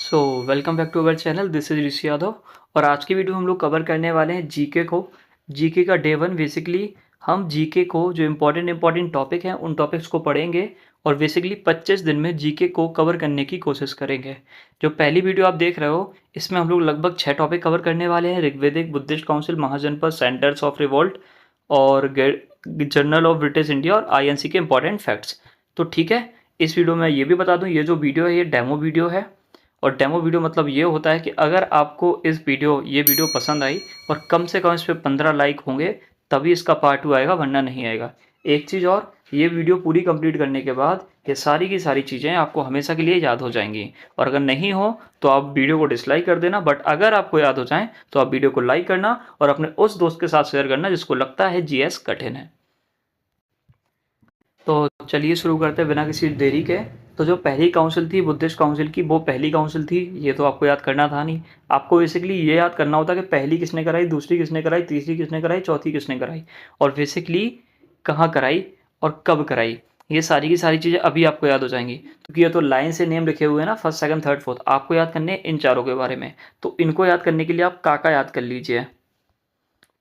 So welcome back to our channel. This is Rishi Yadav और आज की वीडियो हम लोग कवर करने वाले हैं जीके को। जीके का डे वन। बेसिकली हम जीके को जो इम्पोर्टेंट टॉपिक हैं उन टॉपिक्स को पढ़ेंगे और बेसिकली 25 दिन में जीके को कवर करने की कोशिश करेंगे। जो पहली वीडियो आप देख रहे हो इसमें हम लोग लगभग 6 टॉपिक कवर करने वाले हैं। Rigvedic, Buddhist council, Mahajanapada, centres of revolt और जर्नल ऑफ ब्रिटिश इंडिया और आईएनसी के इंपॉर्टेंट फैक्ट्स। तो ठीक है, इस वीडियो में ये भी बता दूं, ये जो वीडियो है ये डेमो वीडियो है। और डेमो वीडियो मतलब ये होता है कि अगर आपको ये वीडियो पसंद आई और कम से कम इस पर 15 लाइक होंगे तभी इसका पार्ट 2 आएगा, वरना नहीं आएगा। एक चीज़ और, ये वीडियो पूरी कंप्लीट करने के बाद ये सारी की सारी चीज़ें आपको हमेशा के लिए याद हो जाएंगी। और अगर नहीं हो तो आप वीडियो को डिसलाइक कर देना, बट अगर आपको याद हो जाए तो आप वीडियो को लाइक करना और अपने उस दोस्त के साथ शेयर करना जिसको लगता है जीएस कठिन है। तो चलिए शुरू करते हैं बिना किसी देरी के। तो जो पहली काउंसिल थी बुद्धिस्ट काउंसिल की, वो पहली काउंसिल थी, ये तो आपको याद करना था नहीं। आपको बेसिकली ये याद करना होता कि पहली किसने कराई, दूसरी किसने कराई, तीसरी किसने कराई, चौथी किसने कराई और बेसिकली कहाँ कराई और कब कराई। ये सारी की सारी चीज़ें अभी आपको याद हो जाएंगी क्योंकि ये तो लाइन से नेम लिखे हुए हैं ना, फर्स्ट सेकंड थर्ड फोर्थ। आपको याद करने इन चारों के बारे में, तो इनको याद करने के लिए आप काका याद कर लीजिए।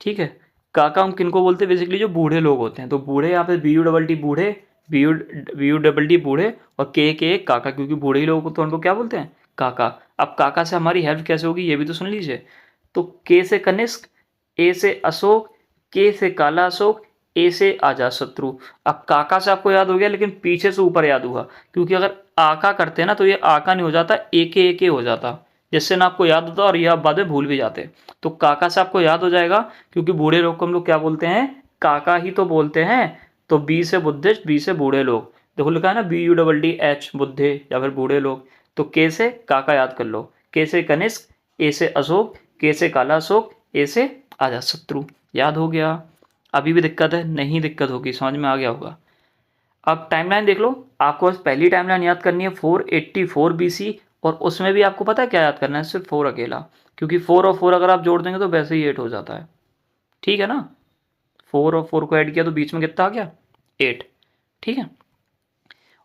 ठीक है, काका हम किनको बोलते हैं, बेसिकली जो बूढ़े लोग होते हैं। तो बूढ़े यहाँ पे BU बूढ़े, BU बूढ़े और के काका, क्योंकि बूढ़े ही लोगों को तो उनको क्या बोलते हैं, काका। अब काका से हमारी हेल्प कैसे होगी ये भी तो सुन लीजिए। तो के से कनिष्क, ए से अशोक, के से काला अशोक, ए से अजातशत्रु। अब काका से आपको याद हो गया, लेकिन पीछे से ऊपर याद हुआ, क्योंकि अगर आका करते हैं ना तो ये आका नहीं हो जाता, एके हो जाता, जिससे ना आपको याद होता और ये आप बाद में भूल भी जाते। तो काका से आपको याद हो जाएगा, क्योंकि बूढ़े लोग को हम लोग क्या बोलते हैं, काका ही तो बोलते हैं। तो बी से बुद्धिस्ट, बी से बूढ़े लोग, देखो लिखा है ना BUDDH बुद्धे या फिर बूढ़े लोग। तो के से काका याद कर लो, के से कनिष्क, ए से अशोक, के से काला अशोक, ए से अजातशत्रु। याद हो गया? अभी भी दिक्कत है? नहीं दिक्कत होगी, समझ में आ गया होगा। अब टाइमलाइन देख लो, आपको बस पहली टाइमलाइन याद करनी है 484 BC, और उसमें भी आपको पता है क्या याद करना है, सिर्फ 4 अकेला, क्योंकि 4 और 4 अगर आप जोड़ देंगे तो वैसे ही 8 हो जाता है। ठीक है ना, 4 और 4 को ऐड किया तो बीच में कितना आ गया, 8। ठीक है,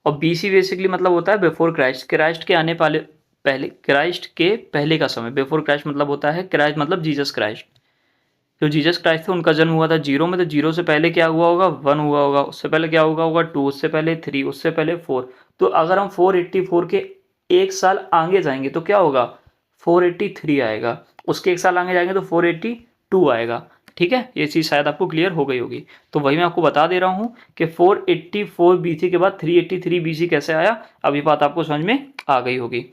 और BC बेसिकली मतलब होता है बिफोर क्राइस्ट, क्राइस्ट के आने वाले पहले, क्राइस्ट के पहले का समय। बिफोर क्राइस्ट मतलब होता है, क्राइस्ट मतलब जीसस क्राइस्ट। जो जीसस क्राइस्ट थे उनका जन्म हुआ था 0 में, तो 0 से पहले क्या हुआ होगा, 1 हुआ होगा, उससे पहले क्या होगा 2, उससे पहले 3, उससे पहले 4। तो अगर हम 484 के एक साल आगे जाएंगे तो क्या होगा, 483 आएगा, उसके एक साल आगे जाएंगे तो 482 आएगा। ठीक है, ये चीज़ शायद आपको क्लियर हो गई होगी। तो वही मैं आपको बता दे रहा हूँ कि 484 BC के बाद 383 BC कैसे आया, अब ये बात आपको समझ में आ गई होगी।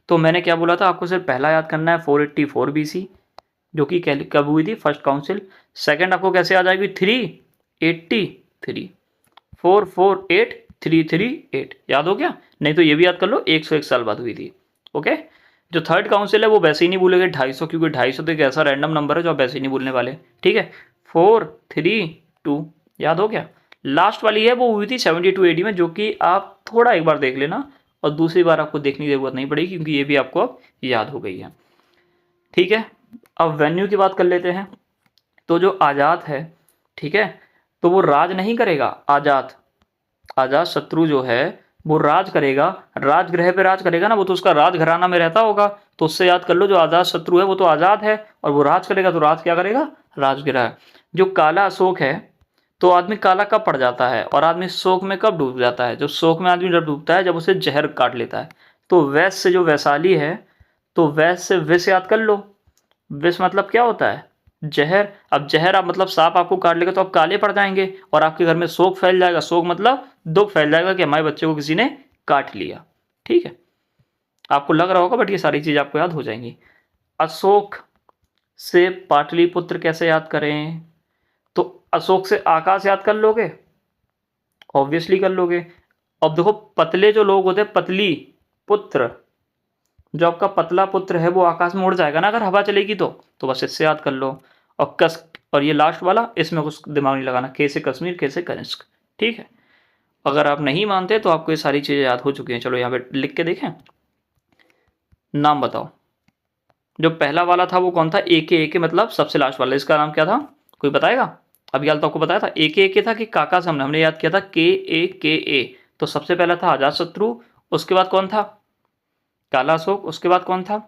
तो मैंने क्या बोला था, आपको सिर्फ पहला याद करना है 484 BC, जो कि कब हुई थी, फर्स्ट काउंसिल। सेकंड आपको कैसे आ जाएगी, 383, 448, 338, याद हो गया? नहीं तो ये भी याद कर लो, 101 साल बाद हुई थी। ओके, जो थर्ड काउंसिल है वो वैसे ही नहीं भूलेंगे 250, क्योंकि 250 तो एक ऐसा रैंडम नंबर है जो आप वैसे ही नहीं भूलने वाले। ठीक है, 432, याद हो गया? लास्ट वाली है वो हुई थी 72 AD में, जो कि आप थोड़ा एक बार देख लेना और दूसरी बार आपको देखने की जरूरत नहीं पड़ेगी, क्योंकि ये भी आपको अब याद हो गई है। ठीक है, अब वेन्यू की बात कर लेते हैं। तो जो आजाद है, ठीक है, तो वो राज नहीं करेगा, आजाद शत्रु जो है वो राज करेगा, राजगृह पे राज करेगा ना, वो तो उसका राजघराना में रहता होगा। तो उससे याद कर लो, जो आजाद शत्रु है वो तो आजाद है और वो राज करेगा, तो राज क्या करेगा, राजगृह। जो काला अशोक है, तो आदमी काला कब पड़ जाता है और आदमी शोक में कब डूब जाता है, जो शोक में आदमी जब डूबता है जब उसे जहर काट लेता है। तो वैश्य से जो वैशाली है, तो वैश्य से विष याद कर लो। विष मतलब क्या होता है, जहर। अब जहर आप मतलब सांप आपको काट लेगा तो आप काले पड़ जाएंगे और आपके घर में शोक फैल जाएगा। शोक मतलब दुख फैल जाएगा कि हमारे बच्चे को किसी ने काट लिया। ठीक है, आपको लग रहा होगा, बट ये सारी चीज आपको याद हो जाएंगी। अशोक से पाटलिपुत्र कैसे याद करें, तो अशोक से आकाश याद कर लोगे, ऑब्वियसली कर लोगे। अब देखो, पतले जो लोग होते हैं, पतली पुत्र, जो आपका पतला पुत्र है वो आकाश में उड़ जाएगा ना अगर हवा चलेगी तो बस इससे याद कर लो। और कस, और ये लास्ट वाला, इसमें कुछ दिमाग नहीं लगाना, के से कश्मीर, के से कनिष्क। ठीक है, अगर आप नहीं मानते तो आपको ये सारी चीज़ें याद हो चुकी हैं। चलो यहाँ पे लिख के देखें, नाम बताओ। जो पहला वाला था वो कौन था, ए के मतलब सबसे लास्ट वाला, इसका नाम क्या था, कोई बताएगा? अभी हाल तो आपको बताया था ए के था कि काका से हमने याद किया था, के ए। तो सबसे पहला था अजातशत्रु, उसके बाद कौन था, काला अशोक, उसके बाद कौन था?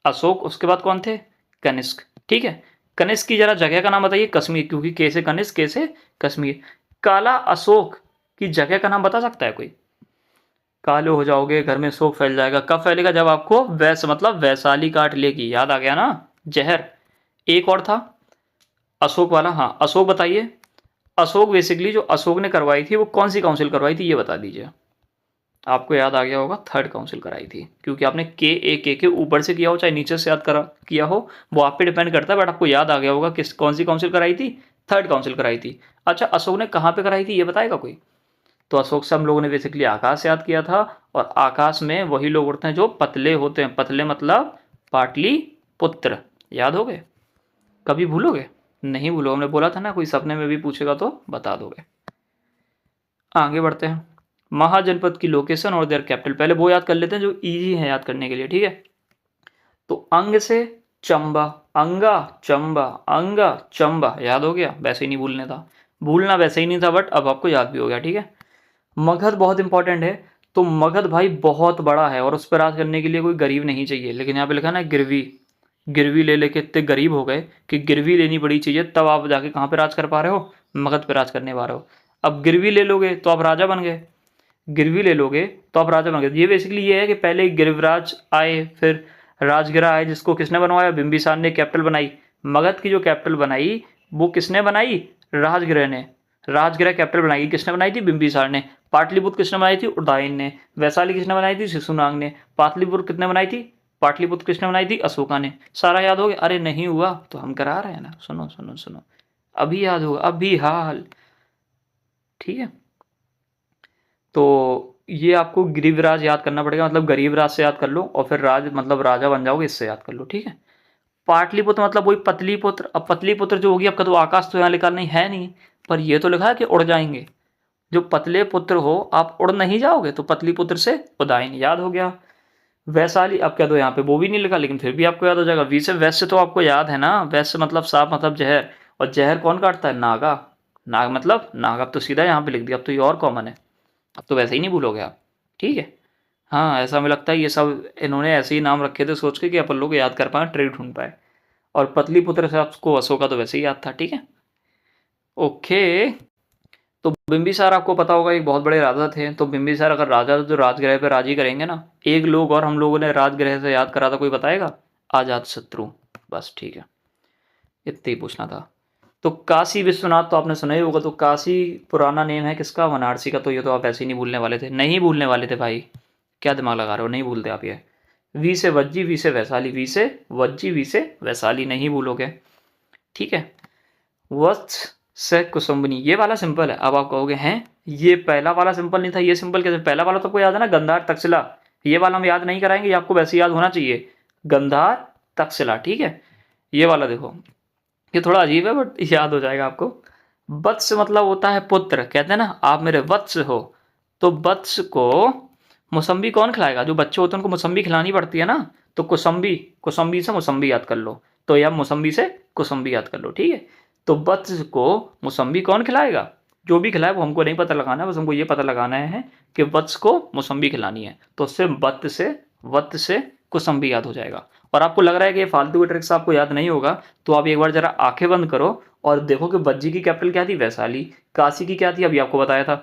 अशोक, उसके बाद कौन थे? कनिष्क। ठीक है, कनिष्क की जरा जगह का नाम बताइए। कश्मीर, क्योंकि के से कनिष्क, के से कश्मीर। काला अशोक की जगह का नाम बता सकता है कोई? काले हो जाओगे, घर में शोक फैल जाएगा। कब फैलेगा? जब आपको मतलब वैशाली काट लेगी। याद आ गया ना? जहर। एक और था अशोक वाला, हाँ अशोक बताइए। अशोक बेसिकली जो अशोक ने करवाई थी वो कौन सी काउंसिल करवाई थी, ये बता दीजिए। आपको याद आ गया होगा, थर्ड काउंसिल कराई थी, क्योंकि आपने के ऊपर से किया हो चाहे नीचे से याद करा किया हो, वो आप पे डिपेंड करता है, बट आपको याद आ गया होगा किस कौन सी काउंसिल कराई थी? थर्ड काउंसिल कराई थी। अच्छा, अशोक ने कहाँ पे कराई थी ये बताएगा कोई? तो अशोक से हम लोगों ने बेसिकली आकाश से याद किया था, और आकाश में वही लोग उड़ते हैं जो पतले होते हैं। पतले मतलब पाटली पुत्र। याद हो गए? कभी भूलोगे? नहीं भूलो, हमने बोला था ना, कोई सपने में भी पूछेगा तो बता दोगे। आगे बढ़ते हैं। महाजनपद की लोकेशन और देयर कैपिटल, पहले वो याद कर लेते हैं जो इजी है याद करने के लिए। ठीक है, तो अंग से चंबा, अंगा चंबा, अंगा चंबा। याद हो गया? वैसे ही नहीं भूलने था, भूलना वैसे ही नहीं था, बट अब आपको याद भी हो गया। ठीक है, मगध बहुत इंपॉर्टेंट है। तो मगध भाई बहुत बड़ा है, और उस पर राज करने के लिए कोई गरीब नहीं चाहिए, लेकिन यहाँ पे लिखा ना गिरवी। गिरवी ले लेके इतने गरीब हो गए कि गिरवी लेनी पड़ी चाहिए, तब आप जाके कहाँ पे राज कर पा रहे हो? मगध पे राज करने पा रहे हो। अब गिरवी ले लोगे तो आप राजा बन गए, गिरवी ले लोगे तो आप राजा बन गए। ये बेसिकली ये है कि पहले गिरिवराज आए, फिर राजगिरा आए, जिसको किसने बनवाया? बिंबिसार ने कैपिटल बनाई। मगध की जो कैपिटल बनाई वो किसने बनाई? राजगिरा ने। राजगिरा कैपिटल बनाई किसने बनाई थी? बिंबिसार ने। पाटलिपुत्र किसने बनाई थी? उदयन ने। वैशाली किसने बनाई थी? शिशुनाग ने। पाटलिपुत्र किसने बनाई थी? पाटलिपुत्र किसने बनाई थी? अशोका ने। सारा याद हो गया? अरे नहीं हुआ तो हम करा रहे हैं ना, सुनो सुनो सुनो, अभी याद होगा, अभी हाल। ठीक है, तो ये आपको गिरिवराज याद करना पड़ेगा, मतलब गरीबराज से याद कर लो, और फिर राज मतलब राजा बन जाओगे, इससे याद कर लो। ठीक है, पाटलिपुत्र मतलब वही पतलीपुत्र। अब पतलीपुत्र जो होगी, आपका तो आकाश तो यहाँ लिखा नहीं है नहीं, पर ये तो लिखा है कि उड़ जाएंगे। जो पतले पुत्र हो आप उड़ नहीं जाओगे, तो पतलीपुत्र से उदायन। याद हो गया? वैशाली, अब क्या, तो यहाँ पे वो भी नहीं लिखा, लेकिन फिर भी आपको याद हो जाएगा। वी से वैश्य तो आपको याद है ना, वैश्य मतलब सांप मतलब जहर, और जहर कौन काटता है? नागा। नाग मतलब नाग। अब तो सीधा यहाँ पे लिख दिया, अब तो ये और कॉमन है, अब तो वैसे ही नहीं भूलोगे आप। ठीक है, हाँ ऐसा हमें लगता है ये सब इन्होंने ऐसे ही नाम रखे थे सोच के कि अपन लोग याद कर पाए, ट्रिक ढूंढ पाए। और पतलीपुत्र से आपको अशोका तो वैसे ही याद था। ठीक है, ओके। तो बिंबिसार आपको पता होगा एक बहुत बड़े राजा थे, तो बिंबिसार अगर राजा तो राजगृह पे राज ही करेंगे ना। एक लोग और हम लोगों ने राजगृह से याद करा था, कोई बताएगा? आजाद शत्रु। बस ठीक है, इतना ही पूछना था। तो काशी विश्वनाथ तो आपने सुना ही होगा, तो काशी पुराना नेम है किसका? वाराणसी का। तो ये तो आप ऐसे ही नहीं भूलने वाले थे, नहीं भूलने वाले थे भाई, क्या दिमाग लगा रहे हो, नहीं भूलते आप ये। वी से वज्जी, वी से वैशाली, वी से वज्जी, वी से वैशाली, नहीं भूलोगे। ठीक है, वत्स से कुसुम्बनी, ये वाला सिंपल है। अब आप कहोगे हैं ये पहला वाला सिंपल नहीं था, ये सिंपल कैसे? पहला वाला तो आपको याद है ना, गंधार तक्षशिला। ये वाला हम याद नहीं कराएंगे, ये आपको वैसे याद होना चाहिए, गंधार तक्षशिला। ठीक है, ये वाला देखो, ये थोड़ा अजीब है बट याद हो जाएगा आपको। वत्स मतलब होता है पुत्र, कहते हैं ना आप मेरे वत्स हो। तो वत्स को मौसम्बी कौन खिलाएगा? जो बच्चे होते हैं उनको मौसम्बी खिलानी पड़ती है ना, तो कुसम्बी, कुसम्बी से मौसम्बी याद कर लो, तो या मौसम्बी से कुसम्बी याद कर लो। ठीक है, तो वत्स को मौसम्बी कौन खिलाएगा? जो भी खिलाए वो हमको नहीं पता लगाना है, बस हमको ये पता लगाना है कि वत्स को मौसम्बी खिलानी है, तो उससे वत्स से कुसम्बी याद हो जाएगा। और आपको लग रहा है कि ये फालतू की ट्रिक्स आपको याद नहीं होगा, तो आप एक बार जरा आंखें बंद करो और देखो कि वज्जी की कैपिटल क्या थी? वैशाली। काशी की क्या थी? अभी आपको बताया था।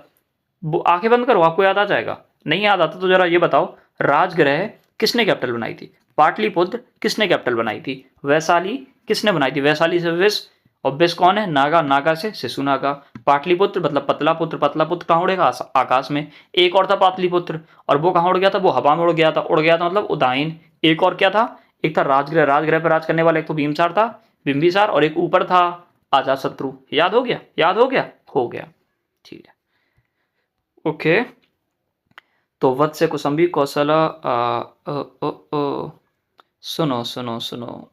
वो आंखें बंद करो, आपको याद आ जाएगा। नहीं याद आता तो जरा ये बताओ, राजगृह किसने कैपिटल बनाई थी? पाटलिपुत्र किसने कैपिटल बनाई थी? वैशाली किसने बनाई थी? वैशाली से विश, और विश कौन है? नागा, नागा से शिशुनागा। पाटलिपुत्र मतलब पतला पुत्र, पतला पुत्र कहाँ उड़ेगा? आकाश में। एक और था पाटलिपुत्र, और वो कहाँ उड़ गया था? वो हवा में उड़ गया था। उड़ गया था मतलब उदायन। एक और क्या था? एक था राजगृह, राजगृह पर राज करने वाला एक तो भीमसार था, बिंबिसार, और एक ऊपर था अजात शत्रु। याद हो गया? याद हो गया? हो गया, ठीक है, ओके। तो वत्स से कुसुम्बी, कौशला, सुनो सुनो सुनो,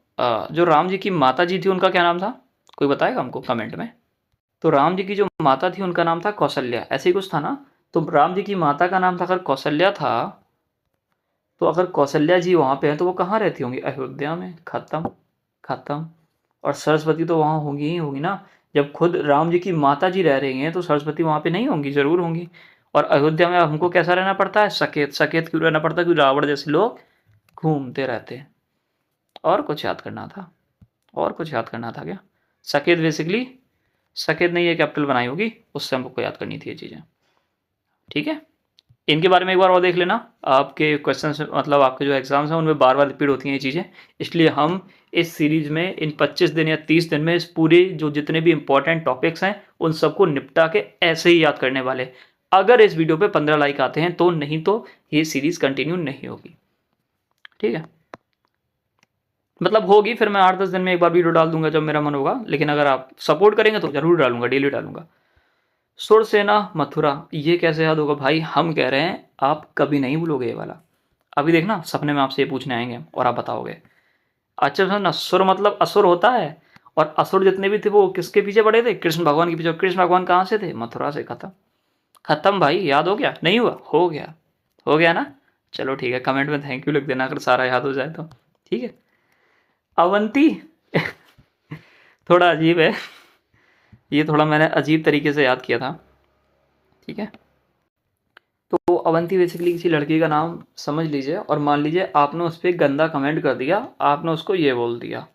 जो राम जी की माता जी थी उनका क्या नाम था? कोई बताएगा हमको कमेंट में? तो राम जी की जो माता थी उनका नाम था कौशल्या, ऐसे ही कुछ था ना। तो राम जी की माता का नाम था अगर कौशल्या था, तो अगर कौशल्या जी वहाँ पे हैं तो वो कहाँ रहती होंगी? अयोध्या में। खत्म, खत्म। और सरस्वती तो वहाँ होंगी ही होंगी ना, जब खुद राम जी की माता जी रह रही हैं तो सरस्वती वहाँ पे नहीं होंगी? जरूर होंगी। और अयोध्या में अब हमको कैसा रहना पड़ता है? सकेत। सकेत क्यों रहना पड़ता है? क्योंकि रावण जैसे लोग घूमते रहते। और कुछ याद करना था, और कुछ याद करना था क्या? सकेत बेसिकली, सकेत ने ये कैपिटल बनाई होगी, उससे हमको याद करनी थी ये चीज़ें। ठीक है, इनके बारे में एक बार और देख लेना। आपके क्वेश्चन मतलब आपके जो एग्जाम्स हैं उनमें बार बार रिपीट होती हैं ये चीज़ें, इसलिए हम इस सीरीज में इन 25 दिन या 30 दिन में इस पूरे जो जितने भी इंपॉर्टेंट टॉपिक्स हैं उन सबको निपटा के ऐसे ही याद करने वाले। अगर इस वीडियो पे 15 लाइक आते हैं तो, नहीं तो ये सीरीज कंटिन्यू नहीं होगी। ठीक है, मतलब होगी, फिर मैं 8-10 दिन में एक बार वीडियो डाल दूंगा जब मेरा मन होगा, लेकिन अगर आप सपोर्ट करेंगे तो जरूर डालूंगा, डेली डालूंगा। सुरसेना मथुरा, ये कैसे याद होगा भाई? हम कह रहे हैं आप कभी नहीं भूलोगे ये वाला। अभी देखना सपने में आपसे ये पूछने आएंगे और आप बताओगे। अच्छा सुन, सुर मतलब असुर होता है, और असुर जितने भी थे वो किसके पीछे पड़े थे? कृष्ण भगवान के पीछे। कृष्ण भगवान कहाँ से थे? मथुरा से। खत्म, खत्म भाई। याद हो गया? नहीं हुआ? हो गया, हो गया ना? चलो ठीक है, कमेंट में थैंक यू लिख देना अगर सारा याद हो जाए तो। ठीक है, अवंती थोड़ा अजीब है ये, थोड़ा मैंने अजीब तरीके से याद किया था। ठीक है, तो अवंती बेसिकली किसी लड़की का नाम समझ लीजिए, और मान लीजिए आपने उस पर गंदा कमेंट कर दिया, आपने उसको ये बोल दिया।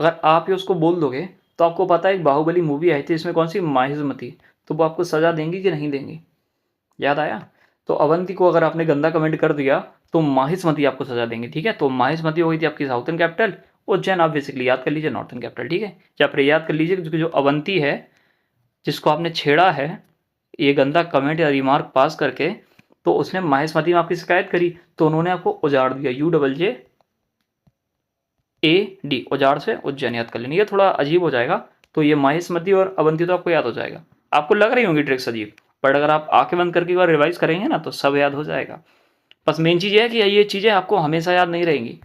अगर आप ये उसको बोल दोगे तो आपको पता है एक बाहुबली मूवी आई थी, इसमें कौन सी, माहिष्मती, तो वो आपको सज़ा देंगी कि नहीं देंगी? याद आया? तो अवंती को अगर आपने गंदा कमेंट कर दिया तो माहिष्मती आपको सज़ा देंगी। ठीक है, तो माहिष्मती हो गई थी आपकी साउथर्न कैपिटल, उज्जैन आप बेसिकली याद कर लीजिए नॉर्थन कैपिटल। ठीक है, या फिर याद कर लीजिए क्योंकि जो अवंती है जिसको आपने छेड़ा है ये गंदा कमेंट या रिमार्क पास करके, तो उसने माहिष्मती में आपकी शिकायत करी, तो उन्होंने आपको उजाड़ दिया, UJJAD, उजाड़ से उज्जैन याद कर लेनी। ये थोड़ा अजीब हो जाएगा, तो ये माहिष्मती और अवंती तो आपको याद हो जाएगा। आपको लग रही होंगी ट्रिक्स अजीब, बट अगर आप आंखें बंद करके एक बार रिवाइज करेंगे ना तो सब याद हो जाएगा। बस मेन चीज़ ये है कि ये चीज़ें आपको हमेशा याद नहीं रहेंगी,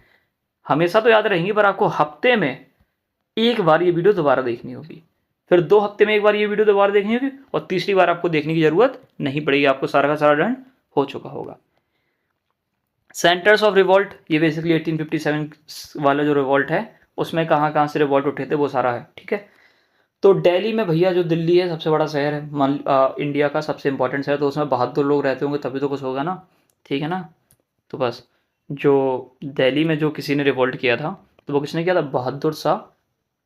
हमेशा तो याद रहेंगी, पर आपको हफ्ते में एक बार ये वीडियो दोबारा देखनी होगी, फिर 2 हफ्ते में एक बार ये वीडियो दोबारा देखनी होगी, और तीसरी बार आपको देखने की जरूरत नहीं पड़ेगी, आपको सारा का सारा दंड हो चुका होगा। सेंटर्स ऑफ रिवॉल्ट, ये बेसिकली 1857 वाला जो रिवॉल्ट है उसमें कहाँ कहाँ से रिवॉल्ट उठे थे वो सारा है। ठीक है, तो दिल्ली में भैया, जो दिल्ली है सबसे बड़ा शहर है, इंडिया का सबसे इंपॉर्टेंट शहर, तो उसमें बहादुर लोग रहते होंगे तभी तो कुछ होगा ना। ठीक है ना, तो बस जो दिल्ली में जो किसी ने रिवॉल्ट किया था तो वो किसने किया था? बहादुर शाह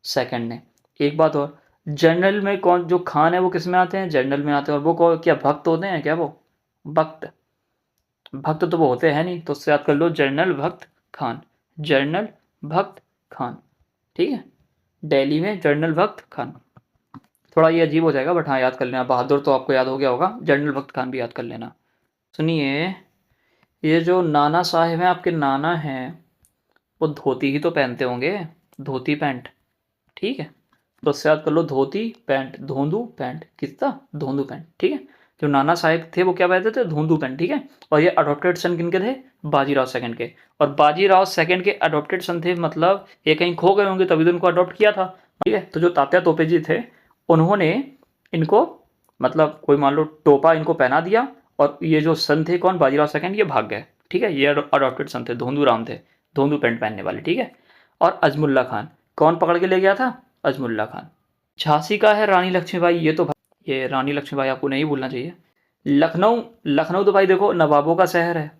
सेकंड ने। एक बात और, जनरल में कौन, जो खान है वो किस में आते हैं? जनरल में आते हैं, और वो क्या भक्त होते हैं क्या? वो भक्त, भक्त तो वो होते हैं नहीं, तो उससे याद कर लो जनरल भक्त खान, जनरल भक्त खान। ठीक है, दिल्ली में जनरल भक्त खान। थोड़ा ये अजीब हो जाएगा बट हाँ याद कर लेना। बहादुर तो आपको याद हो गया होगा, जनरल भक्त खान भी याद कर लेना। सुनिए, ये जो नाना साहेब हैं आपके, नाना हैं, वो धोती ही तो पहनते होंगे, धोती पैंट। ठीक है, तो उससे याद कर लो धोती पैंट, धोंदू पैंट, किसका? धोंदू पैंट। ठीक है, जो नाना साहेब थे वो क्या पहनते थे? धोंदू पैंट। ठीक है, और ये अडॉप्टेड सन किनके थे? बाजीराव सेकंड के। और बाजीराव सेकंड के अडॉप्टेड सन थे, मतलब ये कहीं खो गए होंगे तभी तो इनको अडॉप्ट किया था। ठीक है, तो जो तात्या तोपे जी थे उन्होंने इनको, मतलब कोई मान लो टोपा इनको पहना दिया, और ये जो सन थे कौन? बाजीराव सेकंड, ये भाग गए। ठीक है, ये अडॉप्टेड सन थे, धोंदू राम थे, धोंदू पैंट पहनने वाले। ठीक है, और अजमुल्ला खान कौन पकड़ के ले गया था? अजमुल्ला खान। झांसी का है रानी लक्ष्मीबाई, ये तो भाई, ये रानी लक्ष्मीबाई आपको नहीं भूलना चाहिए। लखनऊ, लखनऊ तो भाई देखो नवाबों का शहर है,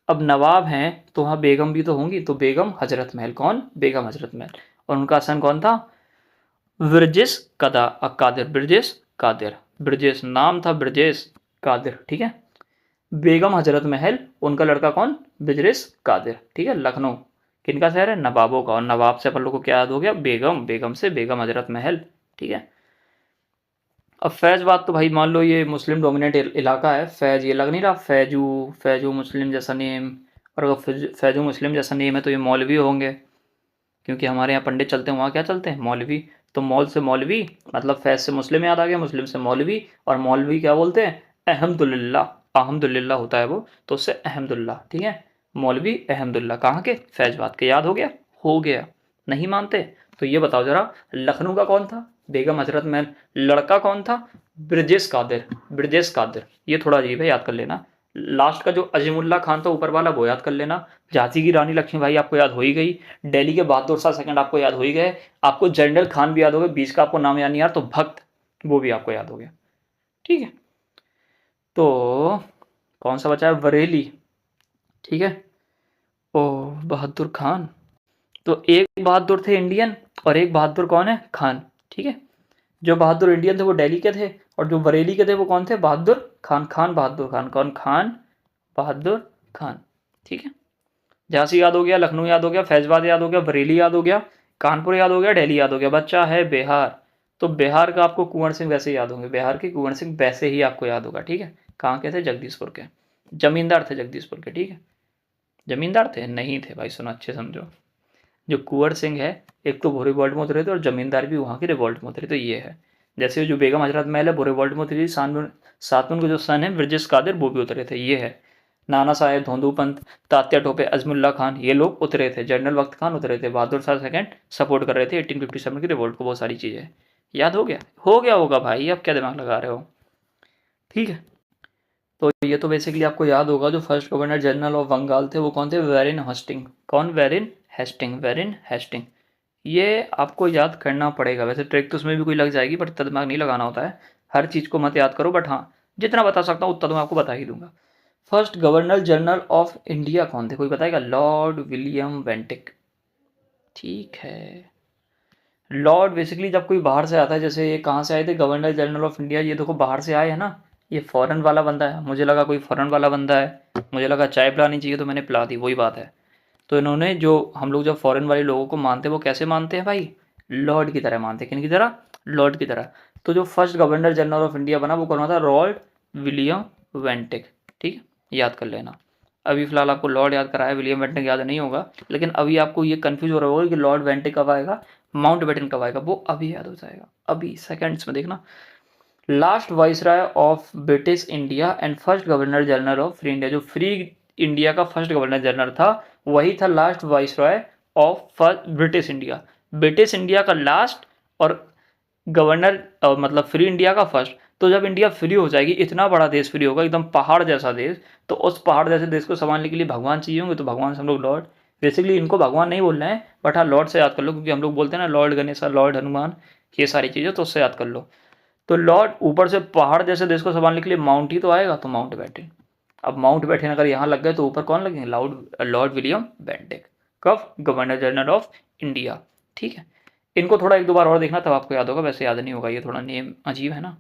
अब नवाब हैं तो वहाँ बेगम भी तो होंगी, तो बेगम हजरत महल। कौन? बेगम हजरत महल। और उनका सन कौन था? ब्रजेश कादिर, ब्रजेश कादिर, ब्रजेश नाम था, ब्रजेश कादिर। ठीक है, बेगम हजरत महल, उनका लड़का कौन? ब्रजेश कादिर। ठीक है, लखनऊ किनका शहर है? नवाबों का, और नवाब से अपन लोग को क्या याद हो गया? बेगम, बेगम से बेगम हजरत महल। ठीक है, अब फैज़ाबाद तो भाई मान लो ये मुस्लिम डोमिनेट इलाका है, फैज़, ये लग नहीं रहा फैजू, फैजू मुस्लिम जैसा नेम, और अगर फैजू मुस्लिम जैसा नेम है तो ये मौलवी होंगे, क्योंकि हमारे यहाँ पंडित चलते हैं, वहाँ क्या चलते हैं? मौलवी। तो मौल से मौलवी, मतलब फैज़ से मुस्लिम याद आ गया, मुस्लिम से मौलवी, और मौलवी क्या बोलते हैं? अहमदुल्ला, अहमदुल्ला होता है वो, तो उससे अहमदुल्ला। ठीक है, मौलवी अहमदुल्ला कहाँ के? फैज़ाबाद के। याद हो गया? हो गया। नहीं मानते तो ये बताओ जरा, लखनऊ का कौन था? बेगम हजरत महल। लड़का कौन था? ब्रजेश कादिर, ब्रजेश कादिर। ये थोड़ा अजीब है, याद कर लेना। लास्ट का जो अजीमुल्ला खान था ऊपर वाला, वो याद कर लेना। झांसी की रानी लक्ष्मीबाई आपको याद हो ही गई, दिल्ली के बहादुर शाह सेकंड आपको याद हो ही गए, आपको जनरल खान भी याद हो गए, बीच का आपको नाम याद नहीं यार, तो भक्त वो भी आपको याद हो गया। ठीक है, तो कौन सा बचा है? बरेली। ठीक है, ओह, बहादुर खान। तो एक बहादुर थे इंडियन और एक बहादुर कौन है, खान। ठीक है, जो बहादुर इंडियन थे वो दिल्ली के थे और जो बरेली के थे वो कौन थे, बहादुर खान। खान बहादुर खान, कौन, खान बहादुर खान। ठीक है, झांसी याद हो गया, लखनऊ याद हो गया, फैजाबाद याद हो गया, बरेली याद हो गया, कानपुर याद हो गया, दिल्ली याद हो गया। बच्चा है बिहार, तो बिहार का आपको कुंवर सिंह वैसे याद होंगे, बिहार के कुंवर सिंह वैसे ही आपको याद होगा। ठीक है, कहाँ के थे, जगदीशपुर के, जमींदार थे जगदीशपुर के। ठीक है, जमींदार थे नहीं थे भाई, सुनो अच्छे समझो। जो कुंवर सिंह है, एक तो वो रिवॉल्ट में उतरे थे और जमींदार भी वहाँ के रिवॉल्ट में उतरे, तो ये है। जैसे जो बेगम हजरत महल है वो रिवॉल्ट में उतरी थी, सातवन के जो सन है ब्रिजेश कादिर वो भी उतरे थे, ये है। नाना साहेब, धोंदू पंत, तात्या टोपे, अजमुल्ला खान, ये लोग उतरे थे। जनरल वक्त खान उतरे थे, बहादुर शाह सेकंड सपोर्ट कर रहे थे 1857 की रिवॉल्ट को। बहुत सारी चीज़ें याद हो गया, हो गया होगा भाई, अब क्या दिमाग लगा रहे हो। ठीक है, तो ये तो बेसिकली आपको याद होगा। जो first governor general of Bengal थे वो कौन थे, वेरिन हेस्टिंग। कौन, वेरिन हेस्टिंग, वेरिन हेस्टिंग। ये आपको याद करना पड़ेगा, वैसे ट्रिक तो उसमें भी कोई लग जाएगी बट इतना दिमाग नहीं लगाना होता है। हर चीज़ को मत याद करो, बट हाँ जितना बता सकता हूँ उतना तो मैं आपको बता ही दूंगा। First governor general of India कौन थे, कोई बताएगा, लॉर्ड विलियम बेंटिक। ठीक है, लॉर्ड बेसिकली जब कोई बाहर से आता है, जैसे ये कहाँ से आए थे, गवर्नर जनरल ऑफ इंडिया, ये देखो बाहर से आए हैं ना, ये फॉरेन वाला बंदा है। मुझे लगा कोई फॉरेन वाला बंदा है, मुझे लगा चाय पिलानी चाहिए तो मैंने पिला दी, वही बात है। तो इन्होंने जो, हम लोग जब फॉरेन वाले लोगों को मानते हैं वो कैसे मानते हैं भाई, लॉर्ड की तरह मानते हैं। किन की तरह, लॉर्ड की तरह। तो जो first governor general of India बना वो कौन था, लॉर्ड विलियम वेंटिक। ठीक है, याद कर लेना। अभी फिलहाल आपको लॉर्ड याद कराया, विलियम वेंटिक याद नहीं होगा, लेकिन अभी आपको ये कंफ्यूज हो रहा होगा कि लॉर्ड वेंटिक कब आएगा, माउंट बेटन कब आएगा, वो अभी याद हो जाएगा, अभी सेकंड्स में देखना। Last viceroy of British India and first governor general of free India, जो फ्री इंडिया का फर्स्ट गवर्नर जनरल था वही था last viceroy of first British India. British India का लास्ट और गवर्नर मतलब फ्री इंडिया का फर्स्ट। तो जब इंडिया फ्री हो जाएगी, इतना बड़ा देश फ्री होगा, एकदम पहाड़ जैसा देश, तो उस पहाड़ जैसे देश को संभालने के लिए भगवान चाहिए होंगे, तो भगवान से हम लोग लॉर्ड, बेसिकली इनको भगवान नहीं बोल रहे हैं बट हाँ लॉर्ड से याद कर लो, क्योंकि हम लोग बोलते हैं ना लॉर्ड गणेशा, लॉर्ड हनुमान, ये सारी चीज़ें, तो उससे याद कर लो। तो लॉर्ड ऊपर से पहाड़ जैसे देश को संभालने के लिए माउंट ही तो आएगा, तो माउंट बैटन। अब माउंट बैटन अगर यहाँ लग गए तो ऊपर कौन लगेंगे, लॉर्ड विलियम बेंटिक। कब, गवर्नर जनरल ऑफ इंडिया। ठीक है, इनको थोड़ा एक दो बार और देखना तब आपको याद होगा, वैसे याद नहीं होगा, ये थोड़ा नेम अजीब है ना।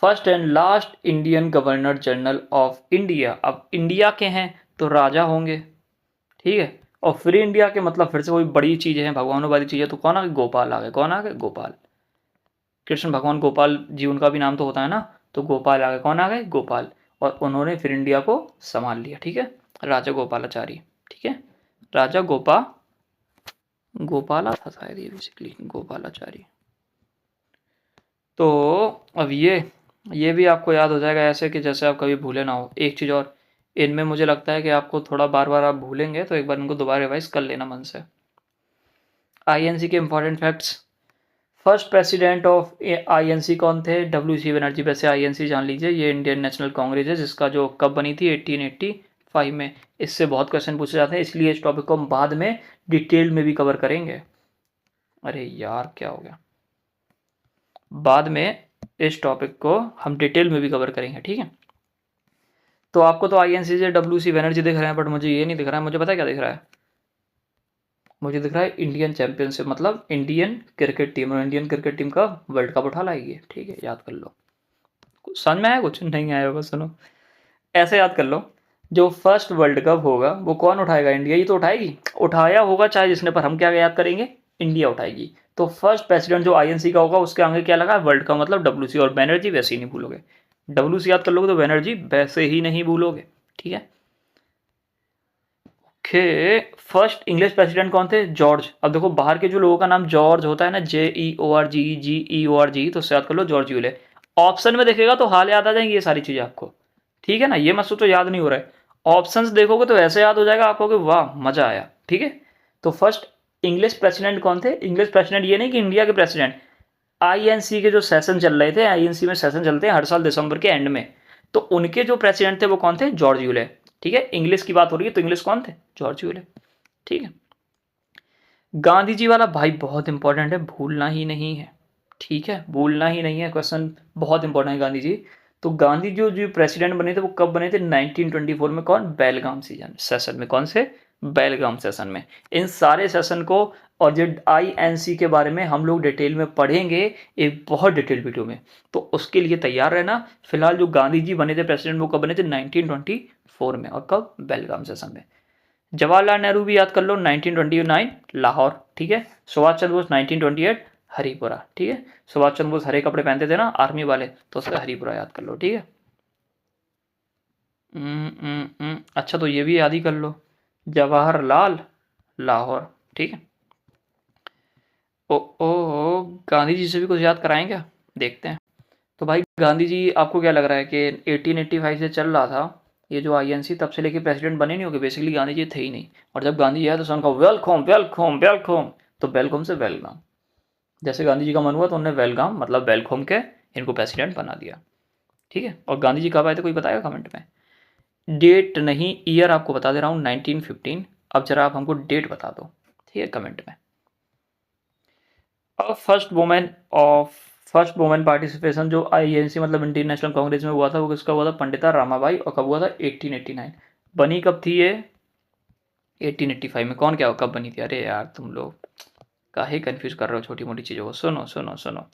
First and last Indian governor general of India. अब इंडिया के हैं तो राजा होंगे, ठीक है, और फ्री इंडिया के मतलब फिर से कोई बड़ी चीज़ें हैं, भगवानों वाली चीज़ें, तो कौन आ गए, गोपाल आ गए। कौन आ गए, गोपाल। कृष्ण भगवान गोपाल जी उनका भी नाम तो होता है ना, तो गोपाल आ गए। कौन आ गए, गोपाल। और उन्होंने फिर इंडिया को संभाल लिया। ठीक है, राजा गोपालाचारी। ठीक है, राजा गोपाला था शायद ये, बेसिकली गोपालाचारी। तो अब ये भी आपको याद हो जाएगा ऐसे कि जैसे आप कभी भूले ना हो। एक चीज़ और, इनमें मुझे लगता है कि आपको थोड़ा बार बार आप भूलेंगे, तो एक बार इनको दोबारा रिवाइज कर लेना मन से। आईएनसी के important facts. First president of INC कौन थे, डब्ल्यू सी बनर्जी। वैसे आईएनसी जान लीजिए ये इंडियन नेशनल कांग्रेस है, जिसका जो कब बनी थी 1885 में। इससे बहुत क्वेश्चन पूछे जाते हैं, इसलिए इस टॉपिक को हम बाद में डिटेल में भी कवर करेंगे। अरे यार क्या हो गया, बाद में इस टॉपिक को हम डिटेल में भी कवर करेंगे। ठीक है, तो आपको तो आईएनसी से डब्ल्यू.सी. बनर्जी दिख रहे हैं, बट मुझे ये नहीं दिख रहा है। मुझे पता है क्या दिख रहा है, मुझे दिख रहा है इंडियन चैंपियनशिप, मतलब इंडियन क्रिकेट टीम, और इंडियन क्रिकेट टीम का वर्ल्ड कप उठा लाएगी। ठीक है, याद कर लो। कुछ समझ में आया, कुछ नहीं आया होगा, सुनो ऐसे याद कर लो। जो फर्स्ट वर्ल्ड कप होगा वो कौन उठाएगा, इंडिया ही तो उठाएगी। उठाया होगा चाहे जिसने, पर हम क्या याद करेंगे, इंडिया उठाएगी। तो फर्स्ट प्रेसिडेंट जो आईएनसी का होगा उसके आगे क्या लगा, वर्ल्ड का मतलब डब्ल्यूसी, और बैनर्जी वैसे ही नहीं भूलोगे। डब्ल्यूसी याद कर लोगे तो बैनर्जी वैसे ही नहीं भूलोगे। ठीक है, ओके। फर्स्ट इंग्लिश प्रेसिडेंट कौन थे, जॉर्ज। अब देखो बाहर के जो लोगों का नाम जॉर्ज होता है ना, JEORG तो उससे याद कर लो जॉर्ज यूले। ऑप्शन में देखेगा तो हाल याद आ जाएंगे ये सारी चीजें आपको। ठीक है ना, ये मत सोचो याद नहीं हो रहा है, ऑप्शंस देखोगे तो ऐसे याद हो जाएगा आपको कि वाह मजा आया। ठीक है, तो फर्स्ट इंग्लिश प्रेसिडेंट कौन थे, इंग्लिश प्रेसिडेंट ये नहीं कि इंडिया के प्रेसिडेंट। आईएनसी के जो सेशन चल रहे थे, आईएनसी में सेशन चलते हैं हर साल दिसंबर के एंड में, तो उनके जो प्रेसिडेंट थे वो कौन थे, जॉर्ज यूले। ठीक है, इंग्लिश की बात हो रही है तो इंग्लिश कौन थे, जॉर्ज यूले। ठीक है, गांधी जी वाला भाई बहुत इंपॉर्टेंट है, भूलना ही नहीं है। ठीक है, भूलना ही नहीं है, क्वेश्चन बहुत इंपॉर्टेंट है गांधी जी। तो गांधी जो प्रेसिडेंट बने थे वो कब बने थे? 1924 में। कौन? बेलगाम सेशन में। कौन से? बेलगाम सेशन में। इन सारे सेशन को और जो INC के बारे में हम लोग डिटेल में पढ़ेंगे एक बहुत डिटेल वीडियो में, तो उसके लिए तैयार रहना। फिलहाल जो गांधी जी बने थे प्रेसिडेंट वो कब बने थे? 1924 में। और कब? बेलगाम सेशन में। जवाहरलाल नेहरू भी याद कर लो, 1929 लाहौर, ठीक है। सुभाष चंद्र बोस 1928 हरिपुरा, ठीक है। सुभाष चंद्र बोस हरे कपड़े पहनते थे ना आर्मी वाले, तो उसका हरिपुरा याद कर लो, ठीक है। अच्छा, तो ये भी याद ही कर लो, जवाहरलाल लाहौर, ठीक है। ओ गांधी जी से भी कुछ याद कराएं क्या? देखते हैं। तो भाई गांधी जी आपको क्या लग रहा है कि 1885 से चल रहा था ये जो INC, तब से लेके प्रेसिडेंट बने नहीं होगे? बेसिकली गांधी जी थे ही नहीं, और जब गांधी जी आए तो सबका वेलकम वेलकम वेलकम, तो वेलकम से वेलकम, जैसे गांधी जी का मन हुआ तो उन्होंने वेलकम मतलब वेलकम के इनको प्रेसिडेंट बना दिया, ठीक है। और गांधी जी कब आए थे कोई बताएगा कमेंट में? डेट नहीं, ईयर आपको बता दे रहा हूँ, 1915। अब जरा आप हमको डेट बता दो, ठीक है, कमेंट में। फर्स्ट वुमेन पार्टिसिपेशन जो INC मतलब इंडियन नेशनल कांग्रेस में हुआ था वो किसका हुआ था? पंडिता रामाबाई। और कब हुआ था? 1889। बनी कब थी ये? 1885 में। कौन क्या कब बनी थी? अरे यार तुम लोग काहे कंफ्यूज कर रहे हो छोटी मोटी चीज़ों को। सुनो सुनो सुनो,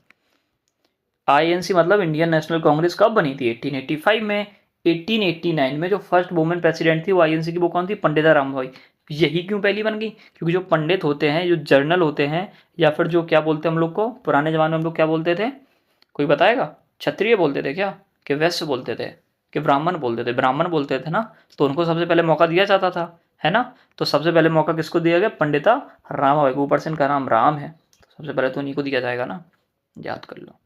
INC मतलब इंडियन नेशनल कांग्रेस कब बनी थी? 1885 में। 1889 में जो फर्स्ट वुमेन प्रेसिडेंट थी वो INC की, वो कौन थी? पंडिता रामाबाई। यही क्यों पहली बन गई? क्योंकि जो पंडित होते हैं, जो जर्नल होते हैं, या फिर जो क्या बोलते हैं हम लोग को, पुराने ज़माने में हम लोग क्या बोलते थे? कोई बताएगा? क्षत्रिय बोलते थे क्या? कि वैश्य बोलते थे? कि ब्राह्मण बोलते थे? ब्राह्मण बोलते थे ना। तो उनको सबसे पहले मौका दिया जाता था, है ना। तो सबसे पहले मौका किसको दिया गया? पंडिता रामाबाई को। ऊपर से इनका नाम राम है, तो सबसे पहले तो उन्हीं को दिया जाएगा ना, याद कर लो।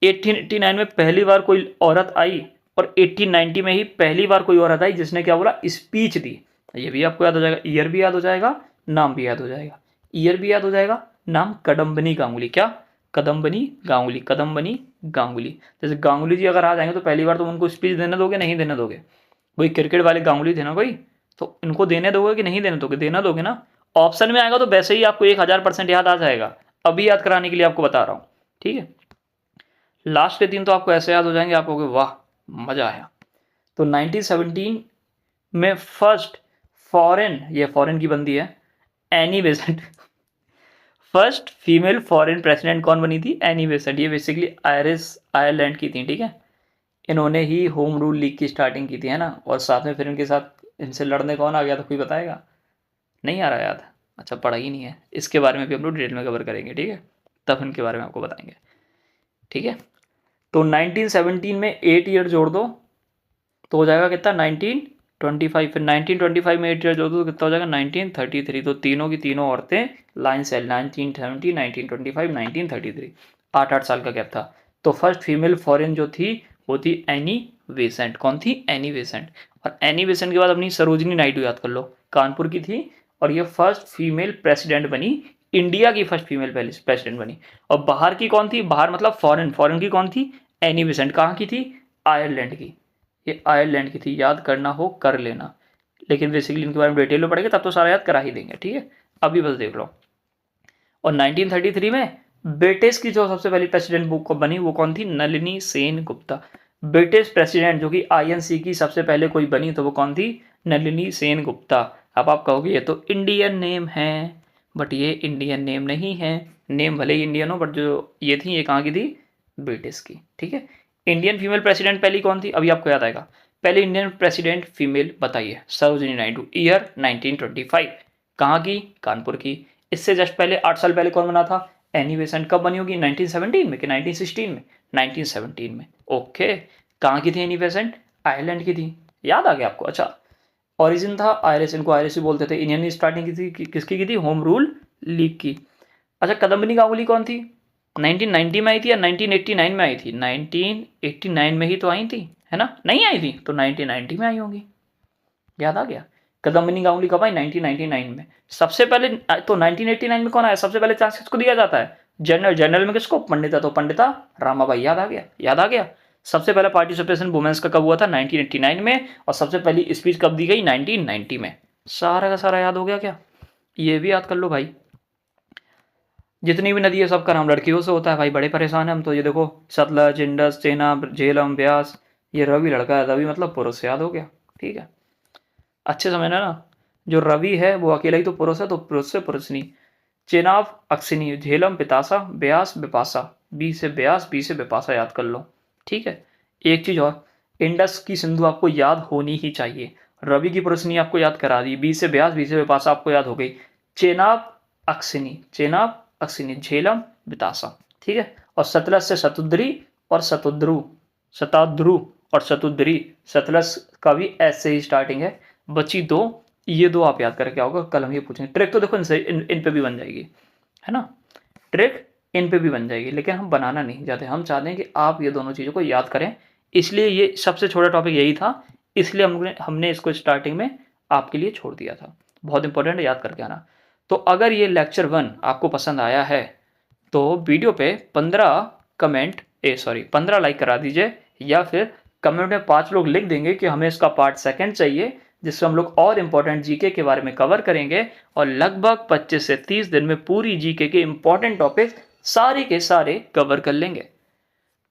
1889 में पहली बार कोई औरत आई, और 1890 में ही पहली बार कोई औरत आई जिसने क्या बोला? स्पीच दी। ये भी आपको याद हो जाएगा, ईयर भी याद हो जाएगा, नाम भी याद हो जाएगा। ईयर भी याद हो जाएगा, नाम कदम्बनी गांगुली। क्या? कदम्बनी गांगुली, कदम्बनी गांगुली। जैसे गांगुली जी अगर आ जाएंगे तो पहली बार तो उनको स्पीच देने दोगे? नहीं देने दोगे? वही क्रिकेट वाले गांगुली थे ना कोई, तो इनको देने दोगे कि नहीं देने दोगे? देना दोगे ना। ऑप्शन में आएगा तो वैसे ही आपको 1000% याद आ जाएगा। अभी याद कराने के लिए आपको बता रहा हूँ, ठीक है। लास्ट के 3 तो आपको ऐसे याद हो जाएंगे, आप कहोगे वाह मजा आया। तो 1917 में फर्स्ट फॉरेन, ये फॉरेन की बंदी है, Annie Besant. First female foreign president कौन बनी थी? Annie Besant. ये बेसिकली आयरलैंड की थी, ठीक है। इन्होंने ही होम रूल लीग की स्टार्टिंग की थी, है ना। और साथ में फिर इनके साथ इनसे लड़ने कौन आ गया था कोई बताएगा? नहीं आ रहा याद? अच्छा, पढ़ा ही नहीं है। इसके बारे में भी हम लोग डिटेल में कवर करेंगे, ठीक है, तब इनके बारे में आपको बताएंगे, ठीक है। तो 1917 में 8 ईयर जोड़ दो तो हो जाएगा कितना? 1925। फिर 1925 में 8 ईयर जोड़ दो तो कितना हो जाएगा? 1933। तो तीनों की तीनों औरतें लाइन से 1970, 1925, 1933, 8-8 साल का गैप था। तो फर्स्ट फीमेल फॉरेन जो थी वो थी एनी बेसेंट। कौन थी? Annie Besant. और एनी बेसेंट के बाद अपनी सरोजिनी नायडू याद कर लो, कानपुर की थी, और ये फर्स्ट फीमेल प्रेसिडेंट बनी, इंडिया की फर्स्ट फीमेल प्रेसिडेंट बनी। और बाहर की कौन थी? बाहर मतलब फॉरेन, फॉरेन की कौन थी? Annie Besant. कहाँ की थी? आयरलैंड की। ये आयरलैंड की थी, याद करना हो कर लेना, लेकिन बेसिकली इनके बारे में डिटेल में पढ़ेंगे तब तो सारा याद करा ही देंगे, ठीक है। अभी बस देख लो। और 1933 में ब्रिटिश की जो सबसे पहली प्रेसिडेंट बुक बनी वो कौन थी? नलिनी सेन गुप्ता। ब्रिटिश प्रेसिडेंट जो कि INC की सबसे पहले कोई बनी तो वो कौन थी? नलिनी सेन गुप्ता। अब आप कहोगे ये तो इंडियन नेम है, बट ये इंडियन नेम नहीं है। नेम भले ही इंडियन हो, बट जो ये थी ये कहाँ की थी? ब्रिटिश की, ठीक है। इंडियन फीमेल प्रेसिडेंट पहली कौन थी? अभी आपको याद आएगा। पहले इंडियन प्रेसिडेंट फीमेल बताइए? सरोजिनी नायडू। ईयर 1925। कहाँ की? कानपुर की। इससे जस्ट पहले 8 साल पहले कौन बना था? Annie Besant. कब बनी होगी? 1917 में कि 1916 में? 1917 में। ओके। कहाँ की थी एनी बेसेंट? आयरलैंड की थी। याद आ गया आपको? अच्छा, ओरिजिन था आयरिश, इनको आयरिश भी बोलते थे। इन्होंने स्टार्टिंग की थी किसकी की थी? होम रूल लीग की। अच्छा, कदम्बनी गांगुली कौन थी? 1990 में आई थी या 1989 में आई थी? 1989 में ही तो आई थी, है ना। नहीं आई थी तो 1990 में आई होंगी। याद आ गया। कदम्बनी गांगुली कब आई? 1999 में। सबसे पहले तो 1989 में कौन आया? सबसे पहले चांस किसको दिया जाता है? जनरल। जनरल में किसको? पंडिता। तो पंडिता रामाबाई। याद आ गया? याद आ गया। सबसे पहला पार्टिसिपेशन वुमेन्स का कब हुआ था? 1989 में। और सबसे पहली स्पीच कब दी गई? 1990 में। सारा का सारा याद हो गया क्या? ये भी याद कर लो भाई। जितनी भी नदी है सबका नाम लड़कियों से होता है भाई, बड़े परेशान हैं हम तो। ये देखो सतलज, इंडस, चेनाब, झेलम, ब्यास, ये रवि लड़का है, रवि मतलब पुरुष, याद हो गया। ठीक है, अच्छे समझना ना, जो रवि है वो अकेला ही तो पुरुष है, तो पुरुष से पुरुष नहीं। चेनाब अक्सिनी, झेलम पितासा, ब्यास बिपाशा, बी से ब्यास, बी से बिपाशा याद कर लो। ठीक है, एक चीज और, इंडस की सिंधु आपको याद होनी ही चाहिए। रवि की पुरुषनी आपको याद करा दी, बी से ब्यास, बी से बिपाशा आपको याद हो गई। चेनाब अक्सिनी, चेनाब अक्सिनी, झेलम बितासा। ठीक है, और सतलज से सतुद्री और सतुद्रु, शताद्रु और शतुद्री, सतलज का भी ऐसे ही स्टार्टिंग है। बची दो, ये दो आप याद करके आओगे, कल हम ये पूछेंगे। ट्रिक तो देखो इनसे इन पे भी बन जाएगी, है ना, ट्रिक इन पे भी बन जाएगी, लेकिन हम बनाना नहीं चाहते, हम चाहते हैं कि आप ये दोनों चीज़ों को याद करें। इसलिए ये सबसे छोटा टॉपिक यही था, इसलिए हमने इसको स्टार्टिंग में आपके लिए छोड़ दिया था। बहुत इंपॉर्टेंट है, याद करके आना। तो अगर ये लेक्चर 1 आपको पसंद आया है तो वीडियो पे 15 लाइक करा दीजिए, या फिर कमेंट में 5 लोग लिख देंगे कि हमें इसका पार्ट 2 चाहिए, जिससे हम लोग और इंपॉर्टेंट जीके के बारे में कवर करेंगे, और लगभग 25 से 30 दिन में पूरी जीके के इंपॉर्टेंट टॉपिक सारे के सारे कवर कर लेंगे।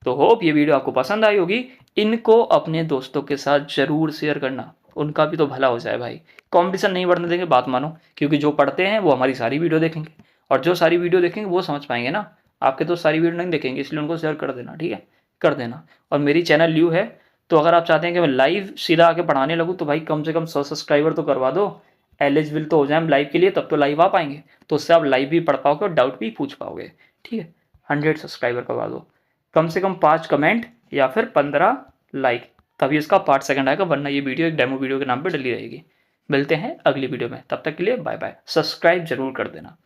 तो होप ये वीडियो आपको पसंद आई होगी। इनको अपने दोस्तों के साथ जरूर शेयर करना, उनका भी तो भला हो जाए भाई। कंपटीशन नहीं बढ़ने देंगे, बात मानो, क्योंकि जो पढ़ते हैं वो हमारी सारी वीडियो देखेंगे, और जो सारी वीडियो देखेंगे वो समझ पाएंगे ना। आपके तो सारी वीडियो नहीं देखेंगे, इसलिए उनको शेयर कर देना, ठीक है, कर देना। और मेरी चैनल ल्यू है, तो अगर आप चाहते हैं कि मैं लाइव सीधा आके पढ़ाने लगूँ, तो भाई कम से कम 100 सब्सक्राइबर तो करवा दो, एलिजिबल तो हो जाए हम लाइव के लिए, तब तो लाइव आ पाएंगे, तो उससे आप लाइव भी पढ़ पाओगे और डाउट भी पूछ पाओगे। ठीक है, 100 सब्सक्राइबर करवा दो, कम से कम 5 कमेंट या फिर 15 लाइक, तभी इसका पार्ट 2 आएगा, वरना ये वीडियो एक डेमो वीडियो के नाम पे डली रहेगी। मिलते हैं अगली वीडियो में, तब तक के लिए बाय बाय। सब्सक्राइब जरूर कर देना।